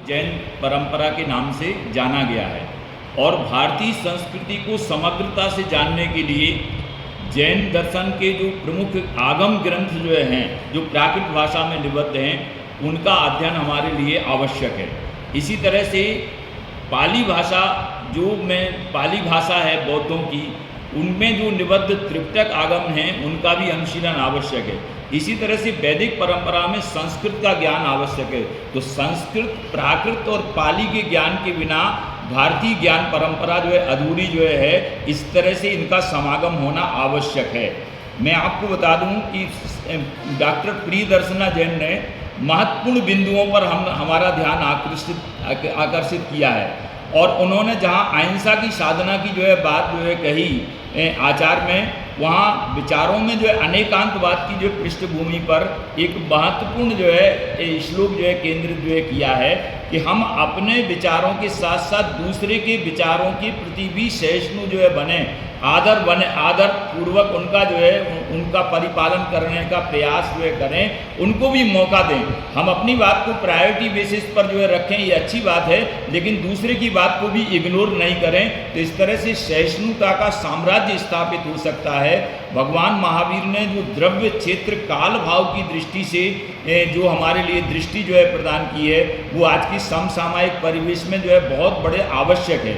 जैन परंपरा के नाम से जाना गया है और भारतीय संस्कृति को समग्रता से जानने के लिए जैन दर्शन के जो प्रमुख आगम ग्रंथ जो हैं, जो प्राकृत भाषा में निबद्ध हैं, उनका अध्ययन हमारे लिए आवश्यक है। इसी तरह से पाली भाषा पाली भाषा है बौद्धों की, उनमें जो निबद्ध त्रिपिटक आगम हैं उनका भी अनुशीलन आवश्यक है। इसी तरह से वैदिक परंपरा में संस्कृत का ज्ञान आवश्यक है। तो संस्कृत, प्राकृत और पाली के ज्ञान के बिना भारतीय ज्ञान परंपरा जो है अधूरी जो है, इस तरह से इनका समागम होना आवश्यक है। मैं आपको बता दूं कि डॉक्टर प्रियदर्शना जैन ने महत्वपूर्ण बिंदुओं पर हमारा ध्यान आकर्षित किया है और उन्होंने जहां अहिंसा की साधना की जो है बात जो है कही आचार में, वहाँ विचारों में जो है अनेकांतवाद की जो पृष्ठभूमि पर एक महत्वपूर्ण जो है श्लोक जो है केंद्रित जो है किया है कि हम अपने विचारों के साथ साथ दूसरे के विचारों के प्रति भी सहिष्णु जो है बने, आदर पूर्वक उनका जो है उनका परिपालन करने का प्रयास जो है करें, उनको भी मौका दें। हम अपनी बात को प्रायोरिटी बेसिस पर जो है रखें, ये अच्छी बात है, लेकिन दूसरे की बात को भी इग्नोर नहीं करें। तो इस तरह से सहिष्णुता का साम्राज्य स्थापित हो सकता है। भगवान महावीर ने जो द्रव्य क्षेत्र काल भाव की दृष्टि से जो हमारे लिए दृष्टि जो है प्रदान की है, वो आज की समसामयिक परिवेश में जो है बहुत बड़े आवश्यक है।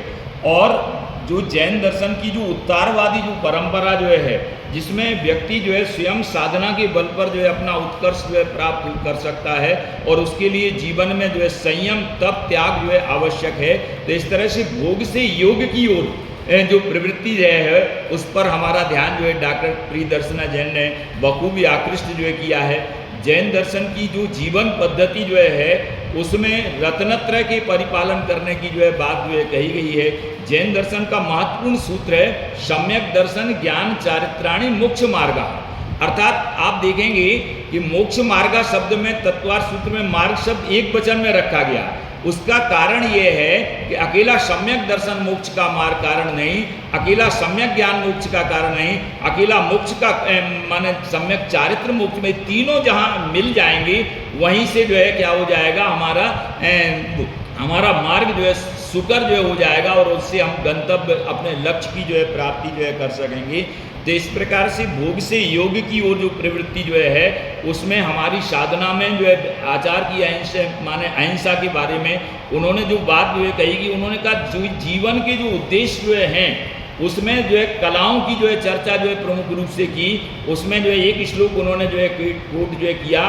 और जो जैन दर्शन की जो उत्तारवादी जो परंपरा जो है, जिसमें व्यक्ति जो है स्वयं साधना के बल पर जो है अपना उत्कर्ष जो है प्राप्त कर सकता है और उसके लिए जीवन में जो है संयम, तप, त्याग जो है आवश्यक है। तो इस तरह से भोग से योग की ओर जो प्रवृत्ति जो है उस पर हमारा ध्यान जो है डॉक्टर प्रियदर्शना जैन ने बखूबी आकृष्ट जो है किया है। जैन दर्शन की जो जीवन पद्धति जो है उसमें रत्नत्रय के परिपालन करने की जो है बात जो है कही गई है। जैन दर्शन का महत्वपूर्ण सूत्र है सम्यक दर्शन ज्ञान चारित्राणि मोक्ष मार्ग। अर्थात आप देखेंगे कि मोक्ष मार्ग शब्द में तत्वार सूत्र में मार्ग शब्द एक वचन में रखा गया। उसका कारण ये है कि अकेला सम्यक दर्शन मोक्ष का मार्ग कारण नहीं, अकेला सम्यक ज्ञान मोक्ष का कारण नहीं, अकेला मोक्ष का माने सम्यक चारित्र मोक्ष में तीनों जहाँ मिल जाएंगे वहीं से जो है क्या हो जाएगा, हमारा मार्ग जो है सुकर जो है हो जाएगा और उससे हम गंतव्य अपने लक्ष्य की जो है प्राप्ति जो है कर सकेंगे। तो इस प्रकार से भोग से योग की ओर जो प्रवृत्ति जो है उसमें हमारी साधना में जो है आचार की अहिंसा के बारे में उन्होंने जो बात जो है कही कि उन्होंने कहा जो जीवन के जो उद्देश्य जो हैं उसमें जो है कलाओं की जो है चर्चा जो है प्रमुख रूप से की। उसमें जो है एक श्लोक उन्होंने जो है कोट जो है किया,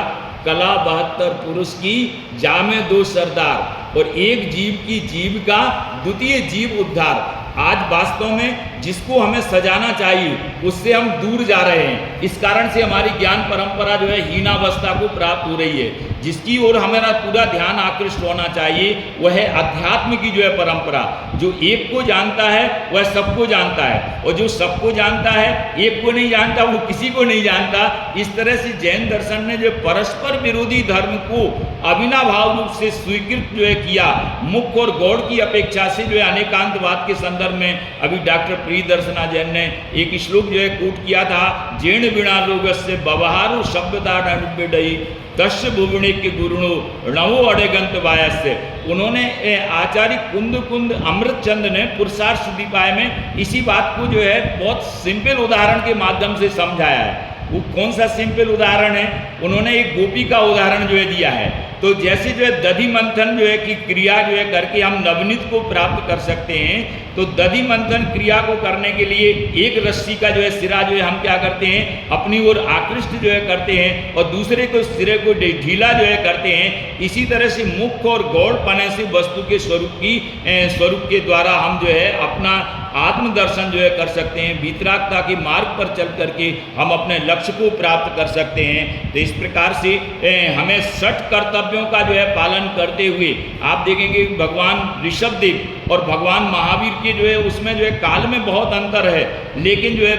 कला 72 पुरुष की जामे 2 सरदार और एक जीव की जीव का द्वितीय जीव उद्धार। आज वास्तव में जिसको हमें सजाना चाहिए उससे हम दूर जा रहे हैं। इस कारण से हमारी ज्ञान परंपरा जो है हीनावस्था को प्राप्त हो रही है। जिसकी ओर हमारा पूरा ध्यान आकृष्ट होना चाहिए वह है अध्यात्म की जो है परंपरा। जो एक को जानता है वह सबको जानता है और जो सबको जानता है एक को नहीं जानता वो किसी को नहीं जानता। इस तरह से जैन दर्शन ने जो परस्पर विरोधी धर्म को अविनाभाव रूप से स्वीकृत जो है किया। मुख्य और गौड़ की अपेक्षा से जो है अनेकांतवाद के संदर्भ में अभी डॉक्टर प्रियदर्शना जैन ने एक श्लोक जो है कोट किया था, जीर्ण बिना लोग से बवहारो शब्दता डई दश भुवने के गुरुणो रणवो अडेगंत वायस्य। उन्होंने आचार्य कुंद अमृतचंद ने पुरुषार्थ सुदीपाय में इसी बात को जो है बहुत सिंपल उदाहरण के माध्यम से समझाया है। वो कौन सा सिंपल उदाहरण है? उन्होंने एक गोपी का उदाहरण जो है दिया है। तो जैसे जो है दधि मंथन जो है कि क्रिया जो है करके हम नवनीत को प्राप्त कर सकते हैं, तो दधि मंथन क्रिया को करने के लिए एक रस्सी का जो है सिरा जो है हम क्या करते हैं अपनी ओर आकृष्ट जो है करते हैं और दूसरे को सिरे को ढीला जो है करते हैं। इसी तरह से मुख्य और गौड़ पने से वस्तु के स्वरूप के द्वारा हम जो है अपना आत्मदर्शन जो है कर सकते हैं। वितरागता के मार्ग पर चल करके हम अपने लक्ष्य को प्राप्त कर सकते हैं। तो इस प्रकार से हमें 60 कर्तव्यों का जो है पालन करते हुए आप देखेंगे भगवान ऋषभदेव और भगवान महावीर के जो है उसमें जो है काल में बहुत अंतर है, लेकिन जो है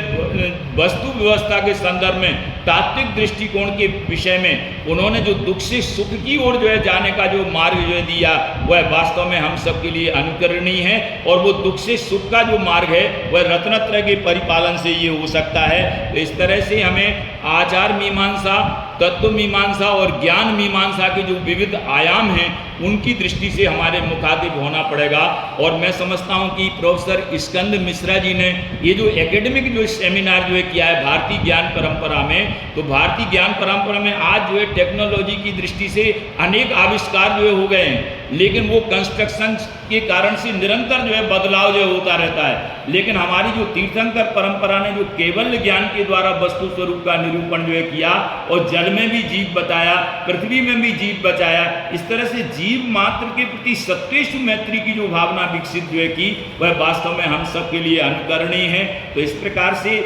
वस्तु व्यवस्था के संदर्भ में तात्विक दृष्टिकोण के विषय में उन्होंने जो दुख से सुख की ओर जो है जाने का जो मार्ग जो है दिया वह वास्तव में हम सबके लिए अनुकरणीय है। और वो दुख से सुख का जो मार्ग है वह रत्नत्रय के परिपालन से ये हो सकता है। तो इस तरह से हमें आचार मीमांसा, तत्व मीमांसा और ज्ञान मीमांसा के जो विविध आयाम हैं उनकी दृष्टि से हमारे मुखातिब होना पड़ेगा। और मैं समझता हूं कि प्रोफेसर स्कंद मिश्रा जी ने ये जो एकेडमिक जो सेमिनार जो है किया है भारतीय ज्ञान परंपरा में, तो भारतीय ज्ञान परंपरा में आज जो है टेक्नोलॉजी की दृष्टि से अनेक आविष्कार जो है हो गए हैं, लेकिन वो कंस्ट्रक्शन के कारण से निरंतर जो है बदलाव जो होता रहता है। लेकिन हमारी जो तीर्थंकर परंपरा ने जो केवल ज्ञान के द्वारा वस्तु स्वरूप का निरूपण जो है किया और जल में भी जीव बताया, पृथ्वी में भी जीव बचाया, इस तरह से जीव मात्र के प्रति सत्येषु मैत्री की जो भावना विकसित जो है की, वह वास्तव में हम सब के लिए अनुकरणीय है। तो इस प्रकार से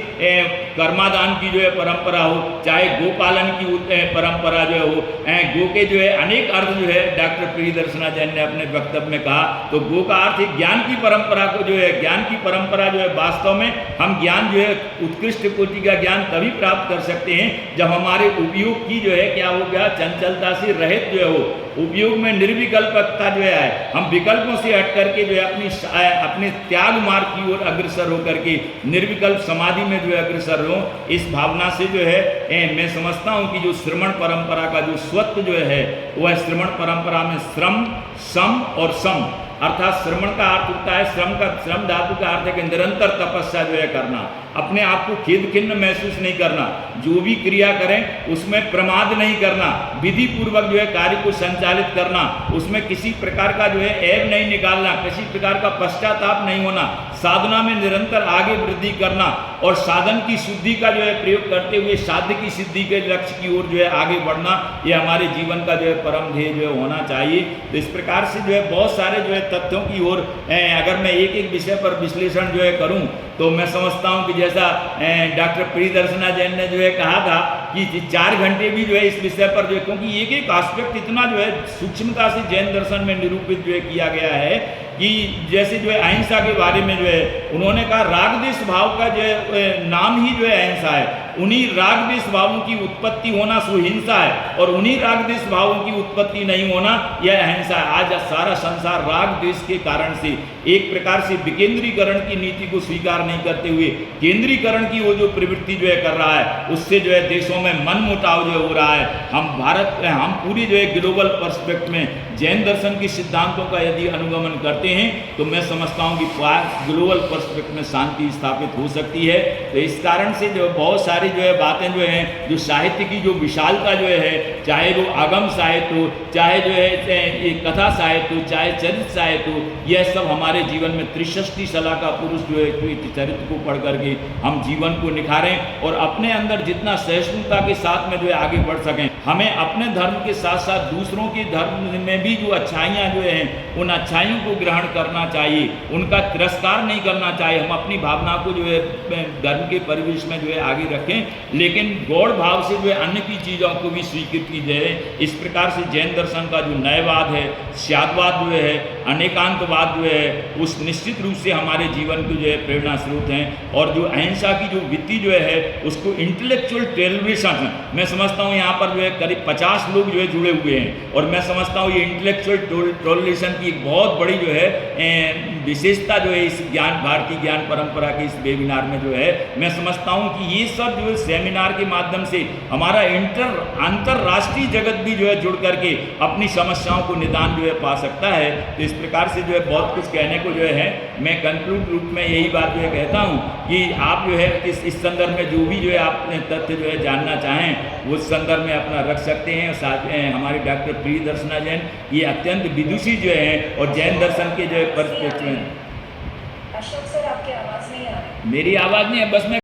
कर्मादान की जो है परंपरा हो, चाहे गोपालन की परंपरा जो हो, गो के जो है अनेक अर्थ जो है डॉक्टर प्रियदर्शना जैन ने अपने वक्तव्य में कहा, तो गो का अर्थ है ज्ञान की परंपरा को जो है, ज्ञान की परंपरा जो है वास्तव में हम ज्ञान जो है उत्कृष्ट कोटि का ज्ञान तभी प्राप्त कर सकते हैं जब हमारे उपयोग की जो है क्या हो गया चंचलता से रहित जो है हो, उपयोग में निर्विकल्पता जो है हम विकल्पों से हट करके जो है अपने त्याग मार्ग की ओर अग्रसर होकर के निर्विकल्प समाधि में जो है अग्रसर हो। इस भावना से जो है मैं समझता हूं कि जो श्रमण परंपरा का जो स्वत्व जो है वह श्रमण परंपरा में श्रम, सम और सम, अर्थात श्रमण का अर्थ होता है, श्रम धातु का अर्थ है कि निरंतर तपस्या जो है करना, अपने आप को खेद खिन्न महसूस नहीं करना, जो भी क्रिया करें उसमें प्रमाद नहीं करना, विधि पूर्वक जो है कार्य को संचालित करना, उसमें किसी प्रकार का जो है ऐब नहीं निकालना, किसी प्रकार का पश्चाताप नहीं होना, साधना में निरंतर आगे वृद्धि करना और साधन की शुद्धि का जो है प्रयोग करते हुए साध्य की सिद्धि के लक्ष्य की ओर जो है आगे बढ़ना, ये हमारे जीवन का जो है परम ध्येय जो है होना चाहिए। तो इस प्रकार से जो है बहुत सारे जो है तथ्यों की ओर अगर मैं एक एक विषय पर विश्लेषण जो है करूं तो मैं समझता हूं कि जैसा डॉक्टर प्रियदर्शना जैन ने जो है कहा था कि 4 घंटे भी जो है इस विषय पर जो है, क्योंकि एक एक आस्पेक्ट इतना जो है सूक्ष्मता से जैन दर्शन में निरूपित जो है किया गया है कि जैसे जो है अहिंसा के बारे में जो है उन्होंने कहा राग द्वेष भाव का जो है नाम ही जो है अहिंसा है, उन्हीं राग द्वेष भावों की उत्पत्ति होना सुहिंसा है और उन्हीं राग द्वेष भावों की उत्पत्ति नहीं होना यह अहिंसा है। आज सारा संसार राग द्वेष के कारण से एक प्रकार से विकेंद्रीकरण की नीति को स्वीकार नहीं करते हुए केंद्रीकरण की वो जो प्रवृत्ति जो है कर रहा है, उससे जो है देशों में मन मुटाव जो हो रहा है। हम पूरी जो है ग्लोबल पर्सपेक्ट में जैन दर्शन के सिद्धांतों का यदि अनुगमन करते हैं तो मैं समझता हूँ कि ग्लोबल पर्सपेक्ट में शांति स्थापित हो सकती है। तो इस कारण से जो बहुत सारी जो है बातें जो हैं, जो साहित्य की जो विशालता जो है, चाहे वो आगम साहित्य हो, चाहे जो है कथा साहित्य हो, चाहे चरित्र साहित्य हो, यह सब हमारे जीवन में त्रिषष्टि सला का पुरुष जो है चरित्र को पढ़ करके हम जीवन को निखारें और अपने अंदर जितना सहिष्णुता के साथ में जो है आगे बढ़ सकें। हमें अपने धर्म के साथ साथ दूसरों के धर्म में भी जो अच्छाइयाँ जो हैं उन अच्छाइयों को ग्रहण करना चाहिए, उनका तिरस्कार नहीं करना चाहिए। हम अपनी भावना को जो है धर्म के परिवेश में जो है आगे रखें, लेकिन गौड़ भाव से जो है अन्य की चीज़ों को भी स्वीकृत की जाए। इस प्रकार से जैन दर्शन का जो नयवाद है, स्यादवाद जो है, अनेकांतवाद जो है, उस निश्चित रूप से हमारे जीवन के जो है प्रेरणा स्रोत हैं। और जो अहिंसा की जो वृत्ति जो है उसको इंटेलेक्चुअल टेलीविजन, मैं समझता हूँ यहाँ पर जो है करीब 50 लोग जो है जुड़े हुए हैं और मैं समझता हूँ ये इंटेलेक्चुअल टोलरेशन की एक बहुत बड़ी जो है विशेषता जो है इस भारतीय ज्ञान परंपरा के इस वेबिनार में जो है मैं समझता हूँ कि ये सब जो है सेमिनार के माध्यम से हमारा अंतरराष्ट्रीय जगत भी जो है जुड़ करके अपनी समस्याओं को निदान जो है पा सकता है। तो इस प्रकार से जो है बहुत कुछ कहने को जो है मैं कंक्लूड रूप में यही बात जो है कहता हूँ कि आप जो है इस संदर्भ में जो भी जो है आप तथ्य जो है जानना चाहें उस संदर्भ में अपना रख सकते हैं। साथ में हमारे डॉक्टर प्रियदर्शना जैन ये अत्यंत विदुषी जो है और जैन दर्शन के जो है परिप्रेक्ष्य में। अशोक सर आपकी आवाज़ नहीं आ रही। मेरी आवाज़ नहीं है, बस मैं